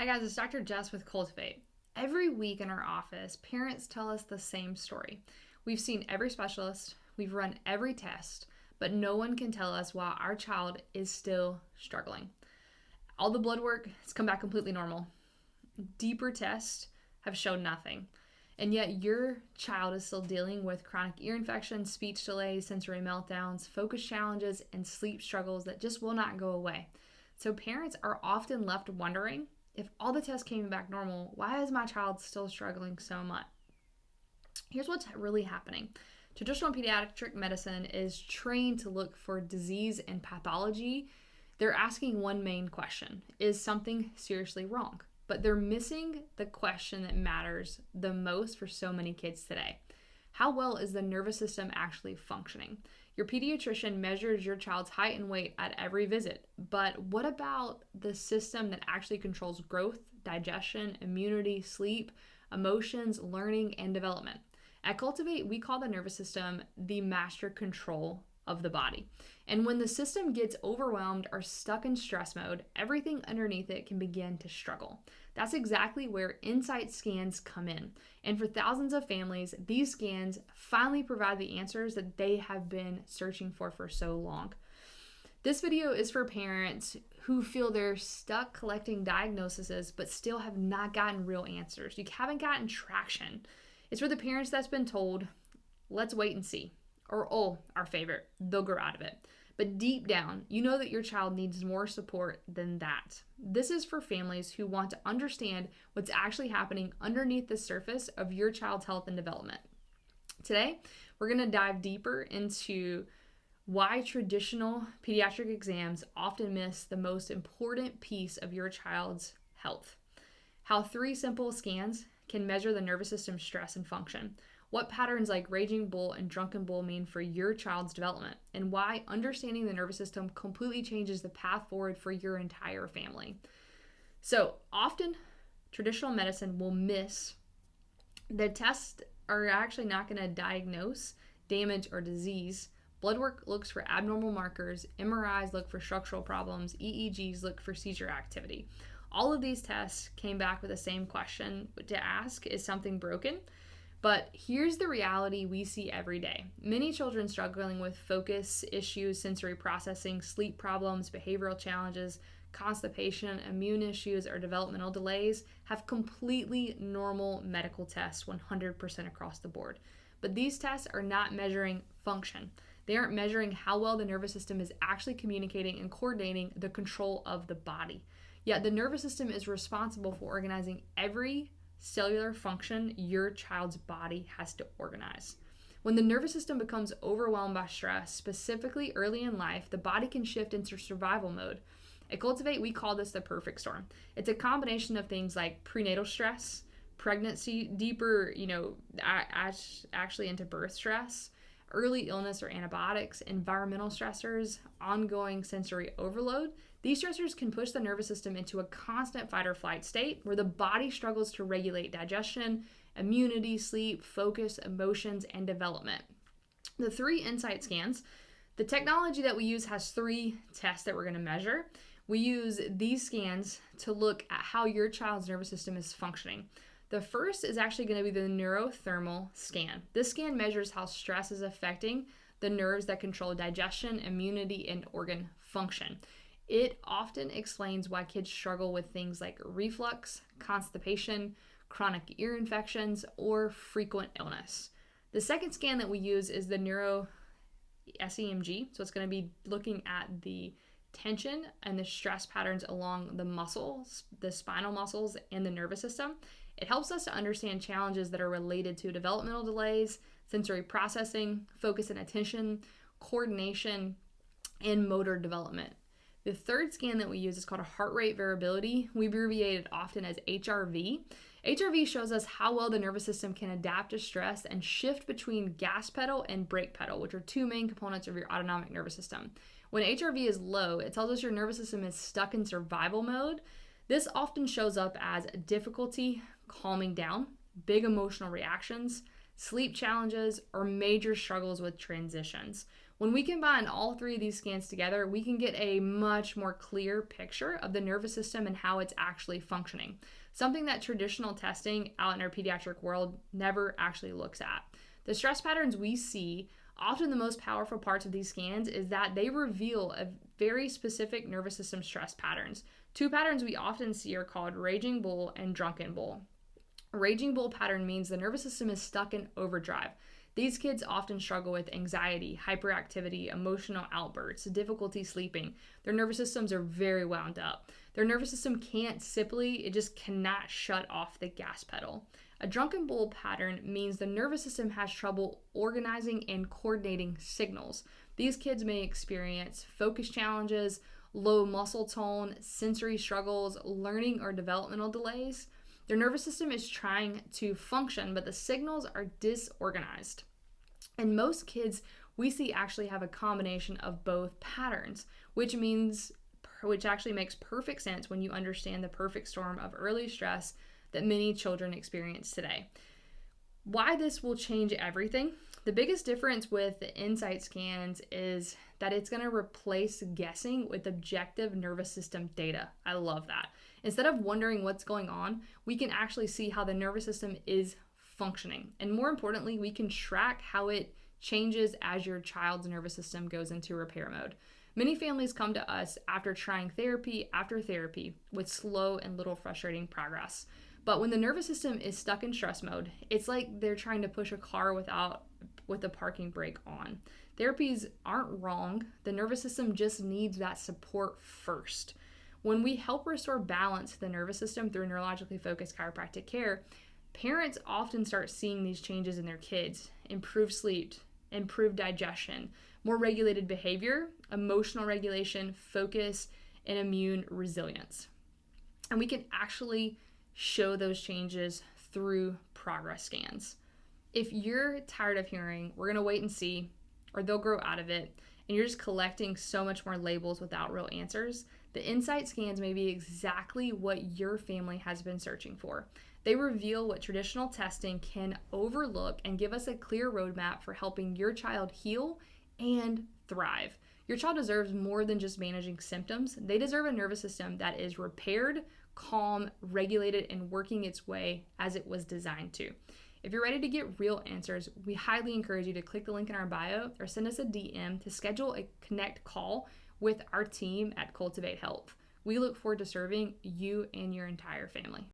guys, it's Dr. Jess with Cultivate. Every week in our office, parents tell us the same story. We've seen every specialist, we've run every test, but no one can tell us why our child is still struggling. All the blood work has come back completely normal. Deeper tests have shown nothing. And yet your child is still dealing with chronic ear infections, speech delays, sensory meltdowns, focus challenges, and sleep struggles that just will not go away. So parents are often left wondering, if all the tests came back normal, why is my child still struggling so much? Here's what's really happening. Traditional pediatric medicine is trained to look for disease and pathology. They're asking one main question: is something seriously wrong? But they're missing the question that matters the most for so many kids today. How well is the nervous system actually functioning? Your pediatrician measures your child's height and weight at every visit, but what about the system that actually controls growth, digestion, immunity, sleep, emotions, learning, and development? At Cultivate, we call the nervous system the master control of the body. And when the system gets overwhelmed or stuck in stress mode, everything underneath it can begin to struggle. That's exactly where Insight scans come in. And for thousands of families, these scans finally provide the answers that they have been searching for so long. This video is for parents who feel they're stuck collecting diagnoses but still have not gotten real answers. You haven't gotten traction. It's for the parents that's been told, let's wait and see. Or, oh, our favorite, they'll grow out of it. But deep down, you know that your child needs more support than that. This is for families who want to understand what's actually happening underneath the surface of your child's health and development. Today, we're going to dive deeper into why traditional pediatric exams often miss the most important piece of your child's health. How 3 simple scans can measure the nervous system stress and function. What patterns like raging bull and drunken bull mean for your child's development, and why understanding the nervous system completely changes the path forward for your entire family. So often, traditional medicine will miss the tests are actually not going to diagnose damage or disease. Blood work looks for abnormal markers, MRIs look for structural problems, EEGs look for seizure activity. All of these tests came back with the same question to ask: is something broken? But here's the reality we see every day. Many children struggling with focus issues, sensory processing, sleep problems, behavioral challenges, constipation, immune issues, or developmental delays have completely normal medical tests 100% across the board. But these tests are not measuring function. They aren't measuring how well the nervous system is actually communicating and coordinating the control of the body. Yet the nervous system is responsible for organizing every cellular function your child's body has to organize. When the nervous system becomes overwhelmed by stress, specifically early in life, the body can shift into survival mode. At Cultivate, we call this the perfect storm. It's a combination of things like prenatal stress, pregnancy, deeper, actually into birth stress, early illness or antibiotics, environmental stressors, ongoing sensory overload. These stressors can push the nervous system into a constant fight or flight state where the body struggles to regulate digestion, immunity, sleep, focus, emotions, and development. The 3 Insight scans, the technology that we use has 3 tests that we're going to measure. We use these scans to look at how your child's nervous system is functioning. The first is actually going to be the neurothermal scan. This scan measures how stress is affecting the nerves that control digestion, immunity, and organ function. It often explains why kids struggle with things like reflux, constipation, chronic ear infections, or frequent illness. The second scan that we use is the neuro SEMG. So it's going to be looking at the tension and the stress patterns along the muscles, the spinal muscles, and the nervous system. It helps us to understand challenges that are related to developmental delays, sensory processing, focus and attention, coordination, and motor development. The third scan that we use is called a heart rate variability. We abbreviate it often as HRV. HRV shows us how well the nervous system can adapt to stress and shift between gas pedal and brake pedal, which are 2 main components of your autonomic nervous system. When HRV is low, it tells us your nervous system is stuck in survival mode. This often shows up as difficulty calming down, big emotional reactions, sleep challenges, or major struggles with transitions. When we combine all three of these scans together, we can get a much more clear picture of the nervous system and how it's actually functioning, something that traditional testing out in our pediatric world never actually looks at. The stress patterns we see, often the most powerful parts of these scans, is that they reveal a very specific nervous system stress patterns. Two patterns we often see are called raging bull and drunken bull. A raging bull pattern means the nervous system is stuck in overdrive. These kids often struggle with anxiety, hyperactivity, emotional outbursts, difficulty sleeping. Their nervous systems are very wound up. Their nervous system can't simply, it just cannot shut off the gas pedal. A drunken bull pattern means the nervous system has trouble organizing and coordinating signals. These kids may experience focus challenges, low muscle tone, sensory struggles, learning or developmental delays. Their nervous system is trying to function, but the signals are disorganized. And most kids we see actually have a combination of both patterns, which actually makes perfect sense when you understand the perfect storm of early stress that many children experience today. Why this will change everything? The biggest difference with the insight scans is that it's going to replace guessing with objective nervous system data. I love that. Instead of wondering what's going on, we can actually see how the nervous system is functioning. And more importantly, we can track how it changes as your child's nervous system goes into repair mode. Many families come to us after trying therapy after therapy with slow and little frustrating progress. But when the nervous system is stuck in stress mode, it's like they're trying to push a car with the parking brake on. Therapies aren't wrong. The nervous system just needs that support first. When we help restore balance to the nervous system through neurologically focused chiropractic care, parents often start seeing these changes in their kids: improved sleep, improved digestion, more regulated behavior, emotional regulation, focus, and immune resilience. And we can actually show those changes through progress scans. If you're tired of hearing, we're going to wait and see, or they'll grow out of it, and you're just collecting so much more labels without real answers, the insight scans may be exactly what your family has been searching for. They reveal what traditional testing can overlook and give us a clear roadmap for helping your child heal and thrive. Your child deserves more than just managing symptoms. They deserve a nervous system that is repaired, calm, regulated, and working its way as it was designed to. If you're ready to get real answers, we highly encourage you to click the link in our bio or send us a DM to schedule a connect call with our team at Cultivate Health. We look forward to serving you and your entire family.